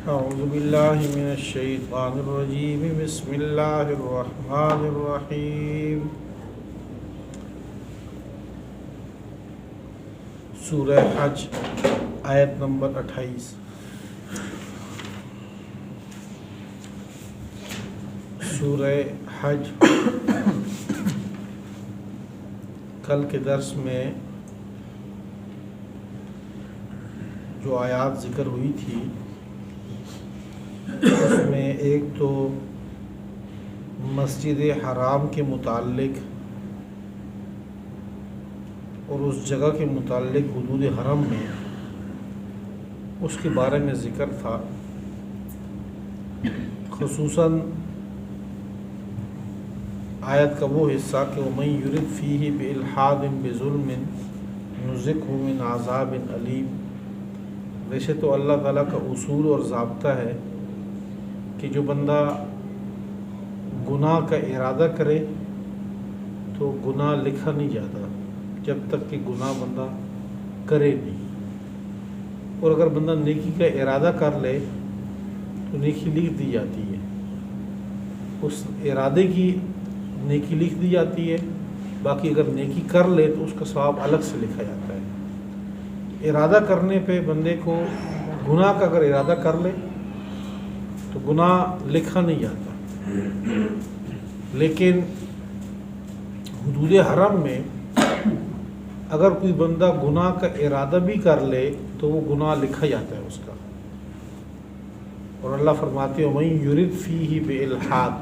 اعوذ باللہ من الشیطان الرجیم بسم اللہ الرحمن الرحیم سورہ حج آیت نمبر 28۔ سورہ حج کل کے درس میں جو آیات ذکر ہوئی تھی اس میں ایک تو مسجد حرام کے متعلق اور اس جگہ کے متعلق حدود حرم میں اس کے بارے میں ذکر تھا، خصوصاً آیت کا وہ حصہ کہ وَمَن يُرِدْ فِيهِ بِإِلْحَادٍ بِظُلْمٍ نُذِقْهُ مِنْ عَذَابٍ أَلِيمٍ۔ ویسے تو اللہ تعالیٰ کا اصول اور ضابطہ ہے کہ جو بندہ گناہ کا ارادہ کرے تو گناہ لکھا نہیں جاتا جب تک کہ گناہ بندہ کرے نہیں، اور اگر بندہ نیکی کا ارادہ کر لے تو نیکی لکھ دی جاتی ہے، اس ارادے کی نیکی لکھ دی جاتی ہے، باقی اگر نیکی کر لے تو اس کا ثواب الگ سے لکھا جاتا ہے۔ ارادہ کرنے پہ بندے کو گناہ کا اگر ارادہ کر لے تو گناہ لکھا نہیں جاتا، لیکن حدود حرم میں اگر کوئی بندہ گناہ کا ارادہ بھی کر لے تو وہ گناہ لکھا جاتا ہے اس کا۔ اور اللہ فرماتے ہیں وَمَن يُرِدْ فِيهِ بِإِلْحَادٍ،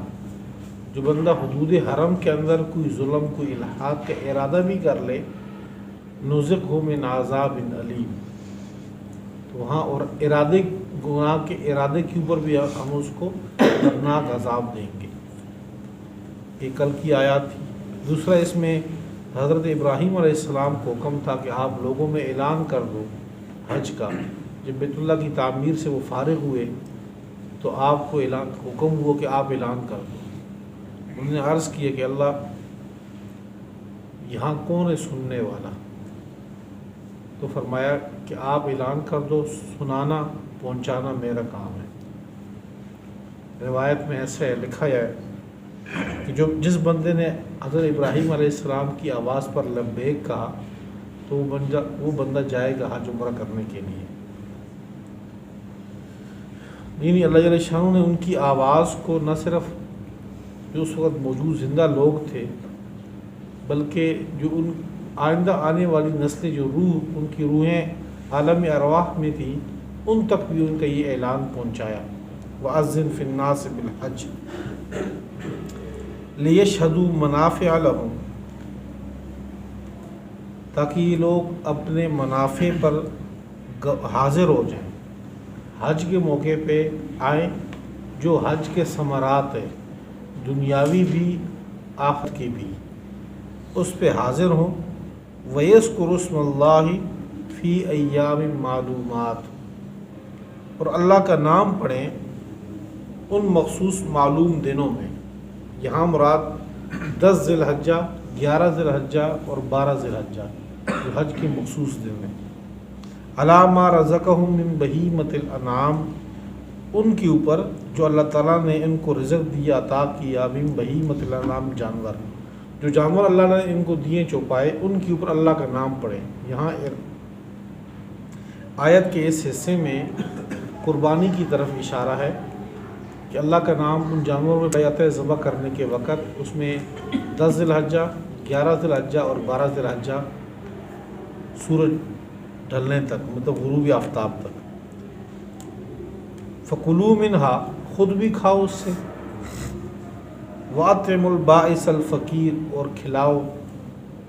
جو بندہ حدود حرم کے اندر کوئی ظلم کوئی الحاد کا ارادہ بھی کر لے نُذِقْهُ مِنْ عَذَابٍ أَلِيمٍ، تو وہاں اور ارادے گناہ کے ارادے کے اوپر بھی ہم اس کو دردناک عذاب دیں گے۔ یہ کل کی آیات تھی۔ دوسرا اس میں حضرت ابراہیم علیہ السلام کو حکم تھا کہ آپ لوگوں میں اعلان کر دو حج کا۔ جب بیت اللہ کی تعمیر سے وہ فارغ ہوئے تو آپ کو حکم ہوا کہ آپ اعلان کر دو۔ انہوں نے عرض کیا کہ اللہ یہاں کون ہے سننے والا؟ تو فرمایا کہ آپ اعلان کر دو، سنانا پہنچانا میرا کام ہے۔ روایت میں ایسے لکھا ہے کہ جس بندے نے حضرت ابراہیم علیہ السلام کی آواز پر لبیک کہا تو وہ بندہ جائے گا حج عمرہ کرنے کے لیے۔ یعنی اللہ جل شانہ نے ان کی آواز کو نہ صرف جو اس وقت موجود زندہ لوگ تھے بلکہ جو ان آئندہ آنے والی نسلیں جو ان کی روحیں عالم ارواح میں تھی ان تک بھی ان کا یہ اعلان پہنچایا وَأَذِّن فِي النَّاسِ بِالْحَجِّ لِيَشْهَدُوا مَنَافِعَ لَهُمْ، تاکہ یہ لوگ اپنے منافع پر حاضر ہو جائیں، حج کے موقع پہ آئیں، جو حج کے ثمرات ہیں دنیاوی بھی آخرت کی بھی اس پہ حاضر ہوں۔ وَيَذْكُرُوا اسْمَ اللَّهِ فِي أَيَّامٍ مَّعْلُومَاتٍ، اور اللہ کا نام پڑھیں ان مخصوص معلوم دنوں میں۔ یہاں مراد 10 ذی الحجہ، 11 ذی الحجہ اور 12 ذی الحجہ جو حج کے مخصوص دن ہیں۔ عَلَىٰ مَا رَزَقَهُم مِّن بَهِیمَةِ الْأَنْعَامِ، ان کے اوپر جو اللہ تعالیٰ نے ان کو رزق دیا عطا کیا، من بہیمۃ الانعام جانور، جو جانور اللہ نے ان کو دیے چوپائے ان کے اوپر اللہ کا نام پڑھیں۔ یہاں آیت کے اس حصے میں قربانی کی طرف اشارہ ہے کہ اللہ کا نام ان جانوروں میں پایا جاتا ہے ذبح کرنے کے وقت، اس میں 10 ذی الحجہ، 11 ذی الحجہ اور 12 ذی الحجہ سورج ڈھلنے تک، مطلب غروب آفتاب تک۔ فَكُلُوا مِنْهَا، خود بھی کھاؤ اس سے، وَأَطْعِمُوا الْبَائِسَ الْفَقِيرَ، اور کھلاؤ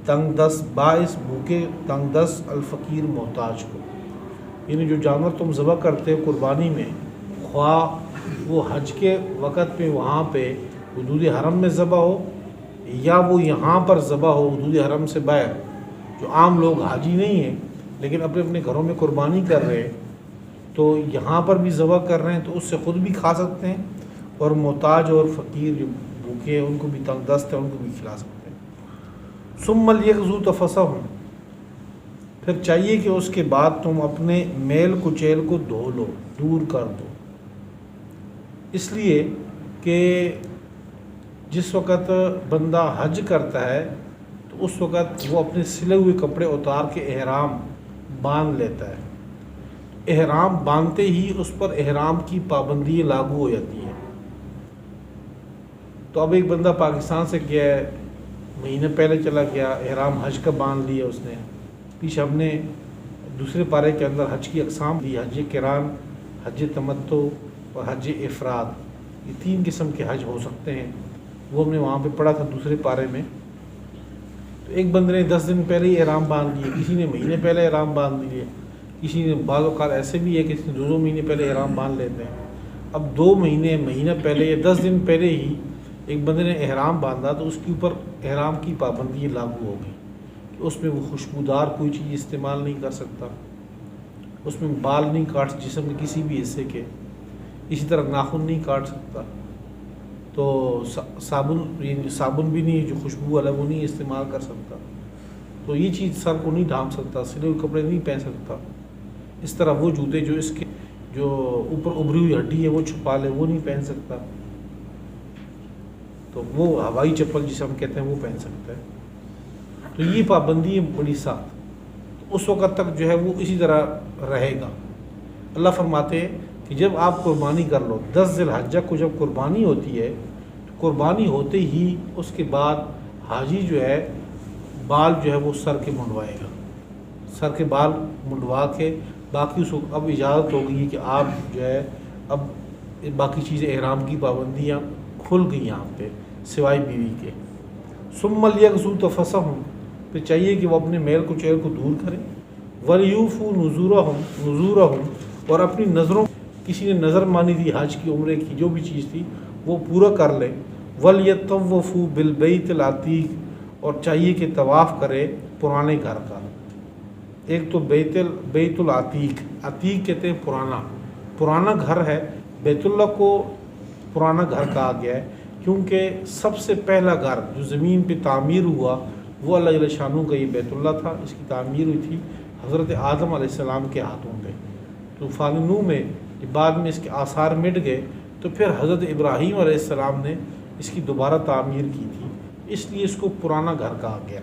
تنگ دست باعث بھوکے تنگ دست الفقیر محتاج کو۔ یعنی جو جانور تم ذبح کرتے ہو قربانی میں، خواہ وہ حج کے وقت پہ وہاں پہ حدود حرم میں ذبح ہو یا وہ یہاں پر ذبح ہو حدود حرم سے باہر، جو عام لوگ حاجی نہیں ہیں لیکن اپنے اپنے گھروں میں قربانی کر رہے ہیں تو یہاں پر بھی ذبح کر رہے ہیں تو اس سے خود بھی کھا سکتے ہیں، اور محتاج اور فقیر جو بھوکے ہیں ان کو بھی تنگ دست ہے ان کو بھی کھلا سکتے ہیں۔ ثم لیغزو تفسہم، پھر چاہیے کہ اس کے بعد تم اپنے میل کچیل کو دھو لو، دور کر دو۔ اس لیے کہ جس وقت بندہ حج کرتا ہے تو اس وقت وہ اپنے سلے ہوئے کپڑے اتار کے احرام باندھ لیتا ہے. احرام باندھتے ہی اس پر احرام کی پابندی لاگو ہو جاتی ہیں. تو اب ایک بندہ پاکستان سے گیا ہے، مہینے پہلے چلا گیا، احرام حج کا باندھ لیا اس نے. پیچھے ہم نے دوسرے پارے کے اندر حج کی اقسام دی، حج قران، حج تمتع اور حج افراد. یہ 3 قسم کے حج ہو سکتے ہیں، وہ ہم نے وہاں پہ پڑھا تھا دوسرے پارے میں. تو ایک بندے نے 10 دن پہلے ہی احرام باندھ لیے، کسی نے مہینے پہلے احرام باندھ لیے، کسی نے بعض اوقات ایسے بھی ہے کہ کسی نے 2 مہینے پہلے احرام باندھ لیتے ہیں. اب 2 مہینہ پہلے یا 10 دن پہلے ہی ایک بندے نے احرام باندھا تو اس کے اوپر احرام کی پابندی لاگو ہو گئی کہ اس میں وہ خوشبودار کوئی چیز استعمال نہیں کر سکتا، اس میں بال نہیں کاٹ جسم کے کسی بھی حصے کے، اسی طرح ناخن نہیں کاٹ سکتا. تو صابن بھی نہیں، جو خوشبو والا وہ نہیں استعمال کر سکتا. تو یہ چیز سر کو نہیں ڈھانپ سکتا، سلے ہوئے کپڑے نہیں پہن سکتا. اس طرح وہ جوتے جو اس کے جو اوپر ابھری ہوئی ہڈی ہے وہ چھپا لے وہ نہیں پہن سکتا. تو وہ ہوائی چپل جسے ہم کہتے ہیں وہ پہن سکتا ہے. تو یہ پابندی ہے بڑی سخت. تو اس وقت تک جو ہے وہ اسی طرح رہے گا. اللہ فرماتے ہیں کہ جب آپ قربانی کر لو، 10 ذی الحجہ کو جب قربانی ہوتی ہے تو قربانی ہوتے ہی اس کے بعد حاجی جو ہے بال جو ہے وہ سر کے منڈوائے گا. سر کے بال منڈوا کے باقی اس کو اب اجازت ہو گئی کہ آپ جو ہے اب باقی چیزیں احرام کی پابندیاں کھل گئی یہاں پہ سوائے بیوی کے. ثم لیغضوا تفثہم، پھر چاہیے کہ وہ اپنے میل کچیل کو دور کریں. ولیوفوا نذورہم، اور اپنی نظروں، کسی نے نظر مانی تھی حج کی، عمرے کی، جو بھی چیز تھی وہ پورا کر لیں. ولیطوفوا بالبیت العتیق، اور چاہیے کہ طواف کرے پرانے گھر کا. ایک تو بیت العتیق، عتیق کہتے ہیں پرانا گھر ہے. بیت اللہ کو پرانا گھر کہا گیا ہے کیونکہ سب سے پہلا گھر جو زمین پہ تعمیر ہوا وہ اللہ جل شانہ کا یہ بیت اللہ تھا. اس کی تعمیر ہوئی تھی حضرت آدم علیہ السلام کے ہاتھوں پہ. طوفان نوح میں بعد میں اس کے آثار مٹ گئے تو پھر حضرت ابراہیم علیہ السلام نے اس کی دوبارہ تعمیر کی تھی، اس لیے اس کو پرانا گھر کہا گیا.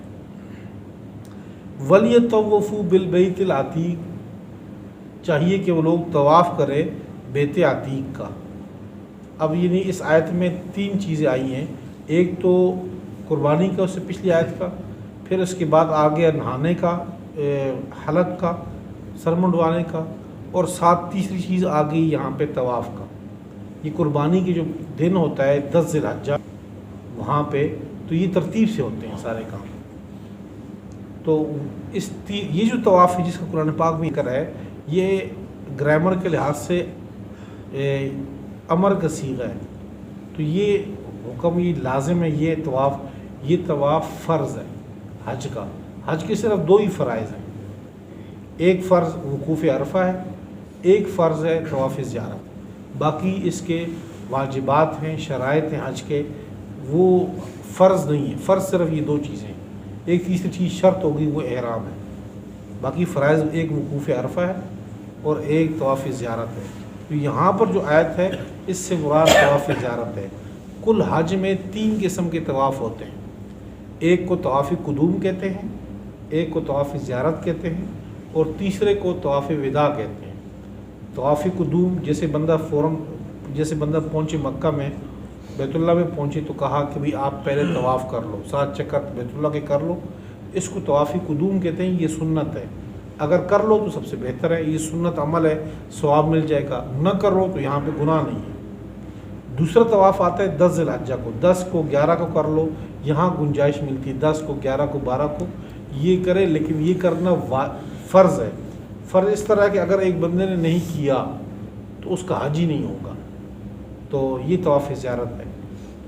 وَلْيَطَوَّفُوا بِالْبَيْتِ الْعَتِيقِ، چاہیے کہ وہ لوگ طواف کریں بیت عتیق کا. اب یعنی اس آیت میں 3 چیزیں آئی ہیں، ایک تو قربانی کا، اس سے پچھلی آیت کا، پھر اس کے بعد آ گیا نہانے کا، حلق کا، سر منڈوانے کا، اور ساتھ تیسری چیز آ گئی یہاں پہ طواف کا. یہ قربانی کے جو دن ہوتا ہے 10 ذی الحجہ وہاں پہ، تو یہ ترتیب سے ہوتے ہیں سارے کام. تو یہ جو طواف ہے جس کا قرآن پاک میں ذکر ہے، یہ گرامر کے لحاظ سے امر کا صیغہ ہے. تو یہ حکم یہ لازم ہے، یہ طواف فرض ہے حج کا. حج کے صرف 2 ہی فرائض ہیں، ایک فرض وقوف عرفہ ہے، ایک فرض ہے طواف زیارت. باقی اس کے واجبات ہیں، شرائط ہیں حج کے، وہ فرض نہیں ہے. فرض صرف یہ 2 چیزیں ہیں. ایک تیسری چیز شرط ہوگی وہ احرام ہے. باقی فرائض ایک وقوف عرفہ ہے اور ایک طواف زیارت ہے. تو یہاں پر جو آیت ہے اس سے مراد طواف زیارت ہے. کل حج میں 3 قسم کے طواف ہوتے ہیں. ایک کو طواف قدوم کہتے ہیں، ایک کو طواف زیارت کہتے ہیں، اور تیسرے کو طواف وداع کہتے ہیں. طواف قدوم جیسے بندہ پہنچے مکہ میں، بیت اللہ میں پہنچے تو کہا کہ بھئی آپ پہلے طواف کر لو، 7 چکر بیت اللہ کے کر لو. اس کو طواف قدوم کہتے ہیں. یہ سنت ہے، اگر کر لو تو سب سے بہتر ہے، یہ سنت عمل ہے، ثواب مل جائے گا. نہ کرو تو یہاں پہ گناہ نہیں ہے. دوسرا طواف آتا ہے 10 ذی الحجہ کو. 10 کو 11 کو کر لو، یہاں گنجائش ملتی ہے 10 کو 11 کو 12 کو یہ کرے، لیکن یہ کرنا فرض ہے. فرض اس طرح کہ اگر ایک بندے نے نہیں کیا تو اس کا حج ہی نہیں ہوگا. تو یہ طواف زیارت ہے،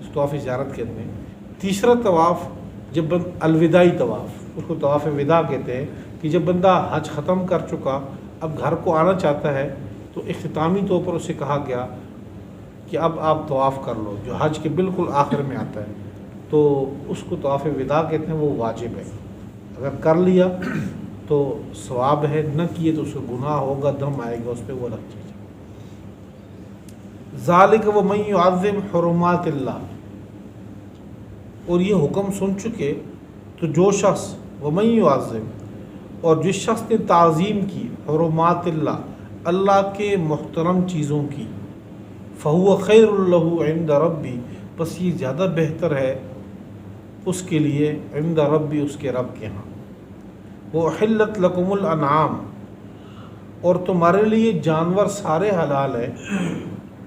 اس طواف زیارت کہتے ہیں. تیسرا طواف جب الوداعی طواف، اس کو طواف وداع کہتے ہیں، کہ جب بندہ حج ختم کر چکا اب گھر کو آنا چاہتا ہے تو اختتامی طور پر اسے کہا گیا کہ اب آپ طواف کر لو، جو حج کے بالکل آخر میں آتا ہے. تو اس کو طواف وداع کہتے ہیں. وہ واجب ہے، اگر کر لیا تو ثواب ہے، نہ کیے تو اس کو گناہ ہوگا، دم آئے گا اس پہ، وہ الگ چیز ہے. ذالک ومن یعظم حرمات اللہ، اور یہ حکم سن چکے تو جو شخص ومن یعظم، اور جس شخص نے تعظیم کی حرمات اللہ، اللہ کے محترم چیزوں کی، فہو خیر لہ عند ربی، بس یہ زیادہ بہتر ہے اس کے لیے عند ربی، اس کے رب کے ہاں۔ وَأُحِلَّتْ لَكُمُ الْأَنْعَامُ، اور تمہارے لیے جانور سارے حلال ہیں،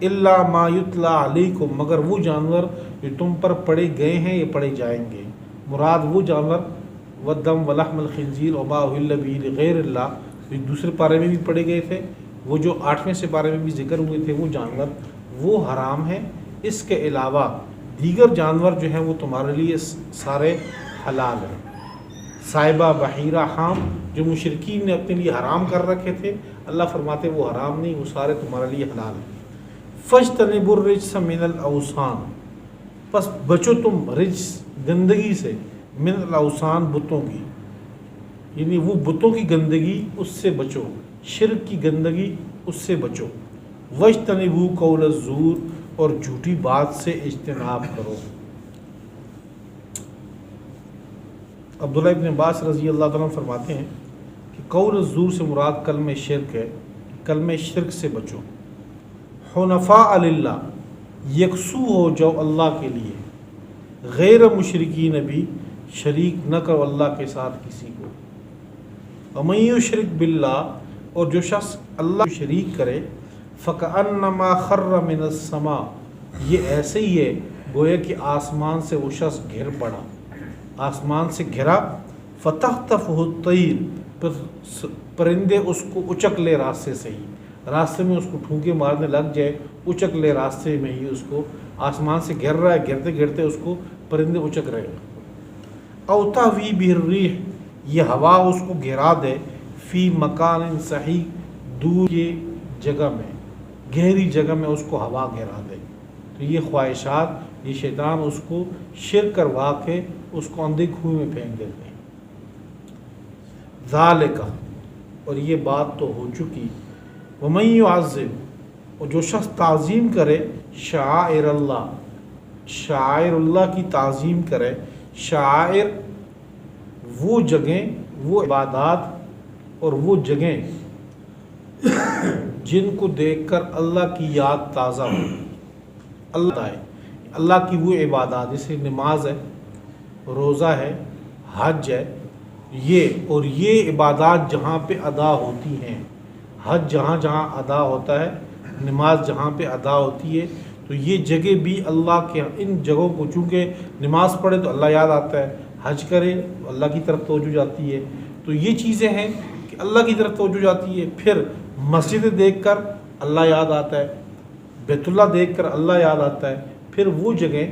الا ما یتلی علیکم، مگر وہ جانور جو تم پر پڑے گئے ہیں یا پڑے جائیں گے۔ مراد وہ جانور والدم ولحم الخنزیر وما اہل به لغیر اللہ، جو دوسرے پارے میں بھی پڑے گئے تھے، وہ جو 8ویں سپارے میں بھی ذکر ہوئے تھے، وہ جانور وہ حرام ہیں۔ اس کے علاوہ دیگر جانور جو ہیں وہ تمہارے لیے سارے حلال ہیں۔ صائبہ، بحیرہ، حام، جو مشرکین نے اپنے لیے حرام کر رکھے تھے، اللہ فرماتے وہ حرام نہیں، وہ سارے تمہارے لیے حلال ہیں۔ فاجتنبوا الرجس من الاوثان، پس بچو تم رجس، گندگی سے، من الاوثان، بتوں کی، یعنی وہ بتوں کی گندگی، اس سے بچو، شرک کی گندگی، اس سے بچو۔ واجتنبوا قول الزور، اور جھوٹی بات سے اجتناب کرو۔ عبداللہ ابن عباس رضی اللہ تعالیٰ عنہ فرماتے ہیں کہ قول الزور سے مراد کلمہ شرک ہے، کلمہ شرک سے بچو۔ حنفاء للہ، یکسو ہو جاؤ اللہ کے لیے، غیر مشرکین بھی، شریک نہ کرو اللہ کے ساتھ کسی کو۔ ومن یشرک باللہ، اور جو شخص اللہ کو شریک کرے، فکأنما خر من السماء، یہ ایسے ہی ہے گویا کہ آسمان سے وہ شخص گر پڑا، آسمان سے گرا، فتخطفہ الطیر، پرندے اس کو اچک لے راستے سے ہی، راستے میں اس کو ٹھونکے مارنے لگ جائے، اچک لے راستے میں ہی، اس کو آسمان سے گر رہا ہے، گرتے گرتے اس کو پرندے اچک رہے ہیں۔ او تہوی بہ الریح، یہ ہوا اس کو گرا دے، فی مکان صحیح، دور کی جگہ میں، گہری جگہ میں اس کو ہوا گرا دے۔ تو یہ خواہشات، یہ شیطان اس کو شرک کروا کے اس کو اندھے کنویں میں پھینک دیتے ہیں۔ ذالک، اور یہ بات تو ہو چکی، ومن یعظم، اور جو شخص تعظیم کرے، شعائر اللہ، شعائر اللہ کی تعظیم کرے۔ شعائر وہ جگہیں، وہ عبادات اور وہ جگہیں جن کو دیکھ کر اللہ کی یاد تازہ ہو، اللہ کی وہ عبادات، جیسے نماز ہے، روزہ ہے، حج ہے، یہ عبادات جہاں پہ ادا ہوتی ہیں، حج جہاں جہاں ادا ہوتا ہے، نماز جہاں پہ ادا ہوتی ہے، تو یہ جگہ بھی اللہ کے، ان جگہوں کو چونکہ نماز پڑھے تو اللہ یاد آتا ہے، حج کرے تو اللہ کی طرف توجہ جاتی ہے، تو یہ چیزیں ہیں کہ اللہ کی طرف توجہ جاتی ہے۔ پھر مسجد دیکھ کر اللہ یاد آتا ہے، بیت اللہ دیکھ کر اللہ یاد آتا ہے۔ پھر وہ جگہ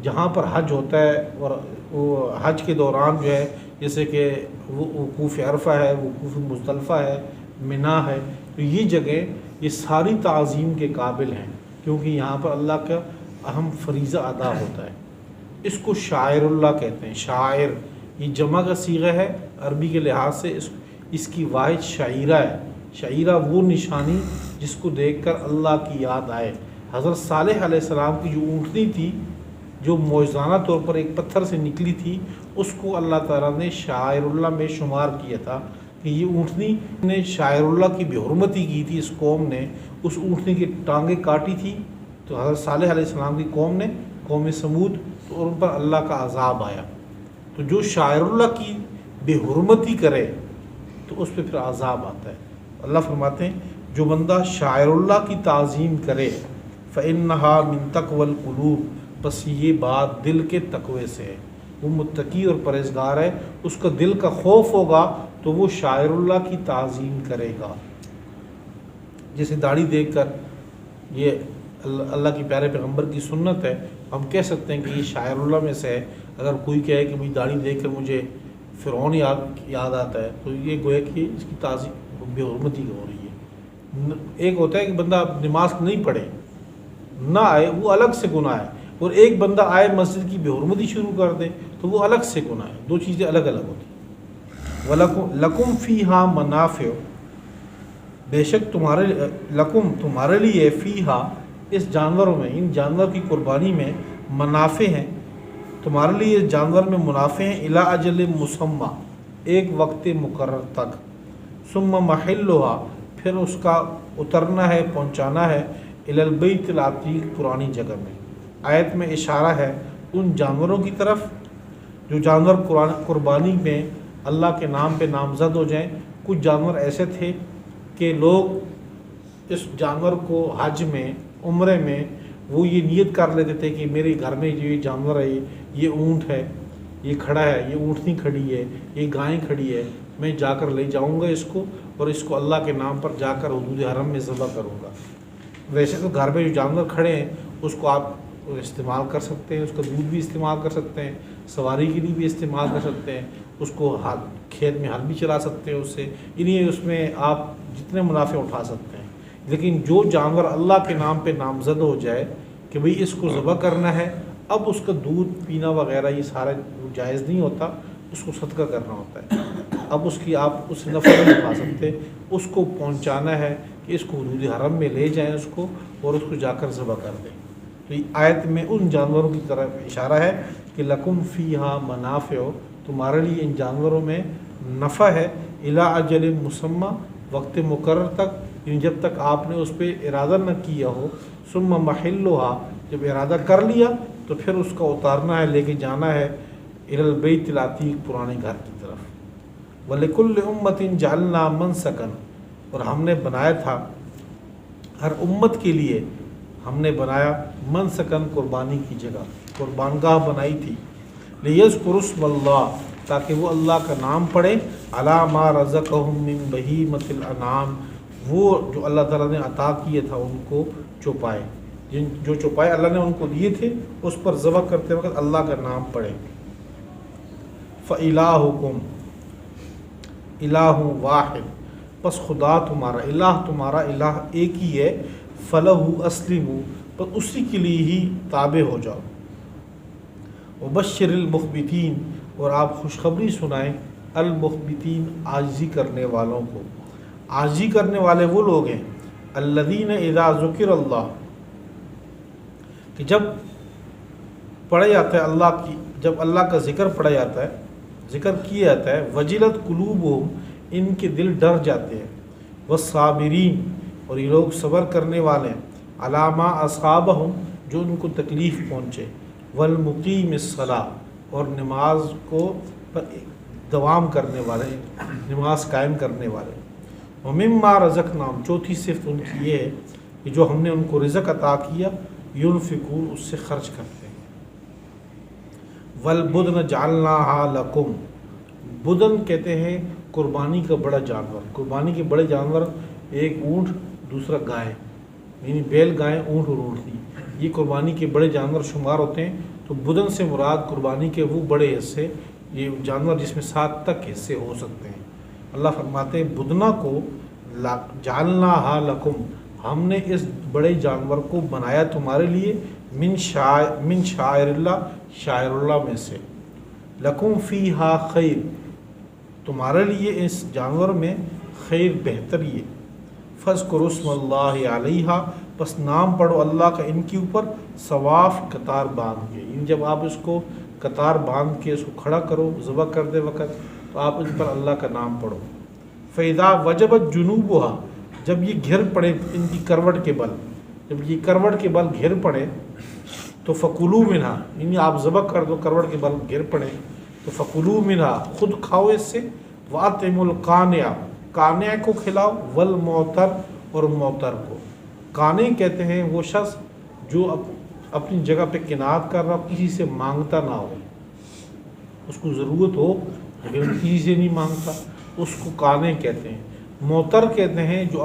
جہاں پر حج ہوتا ہے، اور وہ حج کے دوران جو ہے، جیسے کہ وہ وقوف عرفہ ہے، وقوف مزدلفہ ہے، منا ہے، تو یہ جگہ یہ ساری تعظیم کے قابل ہیں، کیونکہ یہاں پر اللہ کا اہم فریضہ ادا ہوتا ہے۔ اس کو شاعر اللہ کہتے ہیں۔ شاعر یہ جمع کا صیغہ ہے، عربی کے لحاظ سے اس کی واحد شعیرہ ہے۔ شعیرہ وہ نشانی جس کو دیکھ کر اللہ کی یاد آئے۔ حضرت صالح علیہ السلام کی جو اونٹنی تھی، جو معجزانہ طور پر ایک پتھر سے نکلی تھی، اس کو اللہ تعالیٰ نے شاعر اللہ میں شمار کیا تھا کہ یہ اونٹنی نے شاعر اللہ کی بے حرمتی کی تھی، اس قوم نے اس اونٹنی کی ٹانگیں کاٹی تھی، تو حضرت صالح علیہ السلام کی قوم نے، قوم سمود، تو ان پر اللہ کا عذاب آیا۔ تو جو شاعر اللہ کی بے حرمتی کرے تو اس پہ پھر عذاب آتا ہے۔ اللہ فرماتے ہیں جو بندہ شاعر اللہ کی تعظیم کرے، فإنہا من تقوی القلوب، بس یہ بات دل کے تقوی سے ہے، وہ متقی اور پرہیزگار ہے، اس کا دل کا خوف ہوگا تو وہ شاعر اللہ کی تعظیم کرے گا۔ جیسے داڑھی دیکھ کر، یہ اللہ کی پیارے پیغمبر کی سنت ہے، ہم کہہ سکتے ہیں کہ یہ شاعر اللہ میں سے ہے۔ اگر کوئی کہے کہ مجھے داڑھی دیکھ کر مجھے فرعون یاد آتا ہے، تو یہ گویا کہ اس کی تعظیم بے حرمتی ہو رہی ہے۔ ایک ہوتا ہے کہ بندہ نماز نہیں پڑھے، نہ آئے، وہ الگ سے گناہ ہے، اور ایک بندہ آئے مسجد کی بے حرمتی شروع کر دے تو وہ الگ سے گناہ ہے۔ دو چیزیں الگ الگ ہوتی ہیں۔ وَلَكُمْ فِيهَا مَنَافِعُ، بے شک تمہارے لیے فیہا، اس جانوروں میں، ان جانور کی قربانی میں منافع ہیں، تمہارے لیے اس جانور میں منافع ہیں، الی اجل مسمى، ایک وقت مقرر تک، ثم محلها، پھر اس کا اترنا ہے، پہنچانا ہے، الی البیت العتیق، پرانی جگہ میں۔ آیت میں اشارہ ہے ان جانوروں کی طرف جو جانور قربانی میں اللہ کے نام پہ نامزد ہو جائیں۔ کچھ جانور ایسے تھے کہ لوگ اس جانور کو حج میں، عمرے میں وہ یہ نیت کر لیتے تھے کہ میرے گھر میں جو یہ جانور ہے، یہ اونٹ ہے، یہ کھڑا ہے، یہ اونٹنی کھڑی ہے، یہ گائیں کھڑی ہے، میں جا کر لے جاؤں گا اس کو اور اس کو اللہ کے نام پر جا کر حدود حرم میں ذبح کروں گا۔ ویسے تو گھر میں جو جانور کھڑے ہیں اس کو آپ استعمال کر سکتے ہیں، اس کا دودھ بھی استعمال کر سکتے ہیں، سواری کے لیے بھی استعمال کر سکتے ہیں، اس کو کھیت میں ہل بھی چلا سکتے ہیں، اس سے انہیں اس میں آپ جتنے منافع اٹھا سکتے ہیں۔ لیکن جو جانور اللہ کے نام پہ نامزد ہو جائے کہ بھئی اس کو ذبح کرنا ہے، اب اس کا دودھ پینا وغیرہ یہ سارا جائز نہیں ہوتا، اس کو صدقہ کرنا ہوتا ہے۔ اب اس کی آپ اس نفع نہیں اٹھا سکتے، اس کو پہنچانا ہے کہ اس کو حدود حرم میں لے جائیں اس کو اور اس کو جا کر ذبح کر دیں۔ تو یہ آیت میں ان جانوروں کی طرف اشارہ ہے کہ لکم فیہا منافع، تمہارے لیے ان جانوروں میں نفع ہے، الی اجل مسمى، وقت مقرر تک، یعنی جب تک آپ نے اس پہ ارادہ نہ کیا ہو، ثم محلها، جب ارادہ کر لیا تو پھر اس کا اتارنا ہے، لے کے جانا ہے، الی البیت العتیق، پرانے گھر کی طرف۔ وَلِكُلِّ أُمَّةٍ جَعَلْنَا مَنْسَكًا، اور ہم نے بنایا تھا ہر امت کے لیے، ہم نے بنایا منسکن، قربانی کی جگہ، قربان گاہ بنائی تھی، لِيَذْكُرُوا اسْمَ اللَّهِ، تاکہ وہ اللہ کا نام پڑھے، عَلَىٰ مَا رَزَقَهُم مِّن بَهِیمَةِ الْأَنْعَامِ، وہ جو اللہ تعالیٰ نے عطا کیے تھا ان کو چوپائے، جو چوپائے اللہ نے ان کو دیے تھے اس پر ذبح کرتے وقت اللہ کا نام پڑھے۔ فَإِلَٰهُكُمْ إِلَٰهٌ وَاحِدٌ، پس خدا تمہارا، الہ تمہارا، الہ ایک ہی ہے، فَلَهُ أَسْلِمُوا، پس اسی کے لیے ہی تابع ہو جاؤ۔ وَبَشِّرِ الْمُخْبِتِينَ، اور آپ خوشخبری سنائیں المخبتین، عاجزی کرنے والوں کو۔ عاجزی کرنے والے وہ لوگ ہیں الذین اذا ذکر اللہ، کہ جب پڑھا جاتا ہے اللہ کی، جب اللہ کا ذکر پڑھا جاتا ہے، ذکر کیا جاتا ہے، وجلت قلوبہم، ان کے دل ڈر جاتے ہیں، والصابرین، اور یہ لوگ صبر کرنے والے ہیں، علی ما اصابہم، جو ان کو تکلیف پہنچے، والمقیم الصلاۃ، اور نماز کو پر دوام کرنے والے، نماز قائم کرنے والے۔ ومما رزقناہم، چوتھی صفت ان کی یہ ہے کہ جو ہم نے ان کو رزق عطا کیا، ينفقون، اس سے خرچ کرتے ہیں۔ والبدن جعلناها لکم، بدن کہتے ہیں قربانی کا بڑا جانور، قربانی کے بڑے جانور، ایک اونٹ، دوسرا گائے، یعنی بیل، گائے، اونٹ اور اونٹنی، یہ قربانی کے بڑے جانور شمار ہوتے ہیں۔ تو بدن سے مراد قربانی کے وہ بڑے حصے، یہ جانور جس میں 7 تک حصے ہو سکتے ہیں۔ اللہ فرماتے ہیں بدنہ کو جعلناها لکم، ہم نے اس بڑے جانور کو بنایا تمہارے لیے، من شعائر اللہ، شاعر اللہ میں سے، لکم فیہا خیر، تمہارے لیے اس جانور میں خیر بہتر یہ، فاذکروا اسم اللہ علیہا، پس نام پڑھو اللہ کا ان کے اوپر، صواف، قطار باندھ کے، یعنی جب آپ اس کو قطار باندھ کے اس کو کھڑا کرو ذبح کرتے وقت تو آپ اس پر اللہ کا نام پڑھو۔ فَإِذَا وَجَبَتْ جُنُوبُهَا، جب یہ گھر پڑے ان کی کروٹ کے بل، جب یہ کروٹ کے بل گھر پڑے تو فَكُلُوا مِنْهَا، یعنی آپ ذبح کر دو، کروٹ کے بل گھر پڑے تو فَكُلُوا مِنْهَا، خود کھاؤ اس سے، وَأَطْعِمُوا الْقَانِعَ، قانع کو کھلاؤ، وَالْمُعْتَرَ، اور معتر کو۔ قانع کہتے ہیں وہ شخص جو اپنی جگہ پہ قناعت کر رہا ہو، کسی سے مانگتا نہ ہو، اس کو ضرورت ہو لیکن کسی سے نہیں مانگتا، اس کو قانع کہتے ہیں۔ معتر کہتے ہیں جو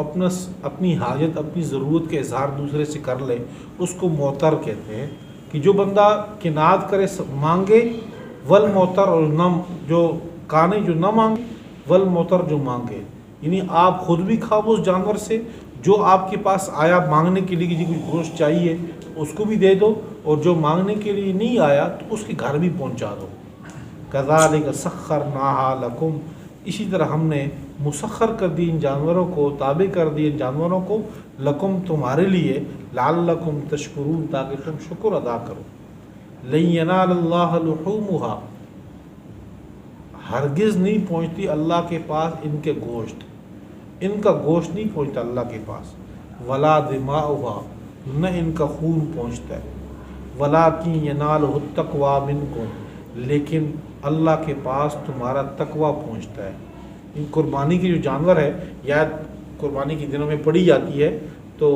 اپنی حاجت، اپنی ضرورت کے اظہار دوسرے سے کر لے، اس کو معتر کہتے ہیں، کہ جو بندہ قناعت کرے، مانگے، والمعتر، اور جو قانع جو نہ مانگے، والمعتر جو مانگے، یعنی آپ خود بھی کھاؤ اس جانور سے، جو آپ کے پاس آیا مانگنے کے لیے کہ جی کچھ گوشت چاہیے اس کو بھی دے دو، اور جو مانگنے کے لیے نہیں آیا تو اس کے گھر بھی پہنچا دو۔ کذالک سخرناہا لکم، اسی طرح ہم نے مسخر کر دی ان جانوروں کو، تابع کر دی ان جانوروں کو، لکم تمہارے لیے، لعلکم تشکرون تاکہ تم شکر ادا کرو۔ لن ینال اللہ لحومها، ہرگز نہیں پہنچتی اللہ کے پاس ان کے گوشت، ان کا گوشت نہیں پہنچتا اللہ کے پاس، ولا دماؤها، نہ ان کا خون پہنچتا ہے، ولکن ینالہ التقوی منکم، لیکن اللہ کے پاس تمہارا تقوی پہنچتا ہے۔ ان قربانی کی جو جانور ہے، یا قربانی کے دنوں میں پڑھی جاتی ہے، تو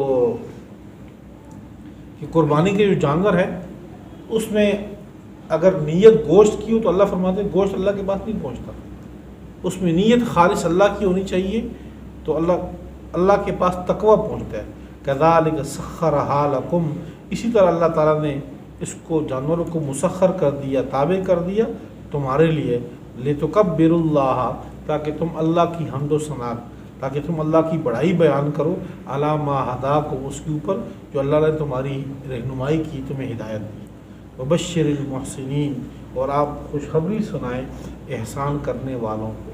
کہ قربانی کے جو جانور ہے اس میں اگر نیت گوشت کی ہو تو اللہ فرماتے ہیں گوشت اللہ کے پاس نہیں پہنچتا، اس میں نیت خالص اللہ کی ہونی چاہیے، تو اللہ کے پاس تقوی پہنچتا ہے۔ کذالک سخرھا لکم، اسی طرح اللہ تعالیٰ نے اس کو جانوروں کو مسخر کر دیا، تابع کر دیا تمہارے لیے، لتکبروا اللہ، تاکہ تم اللہ کی حمد و ثنا، تاکہ تم اللہ کی بڑائی بیان کرو، علی ما ہداکم، اس کے اوپر جو اللہ نے تمہاری رہنمائی کی، تمہیں ہدایت دی۔ وبشر المحسنین، اور آپ خوشخبری سنائیں احسان کرنے والوں کو۔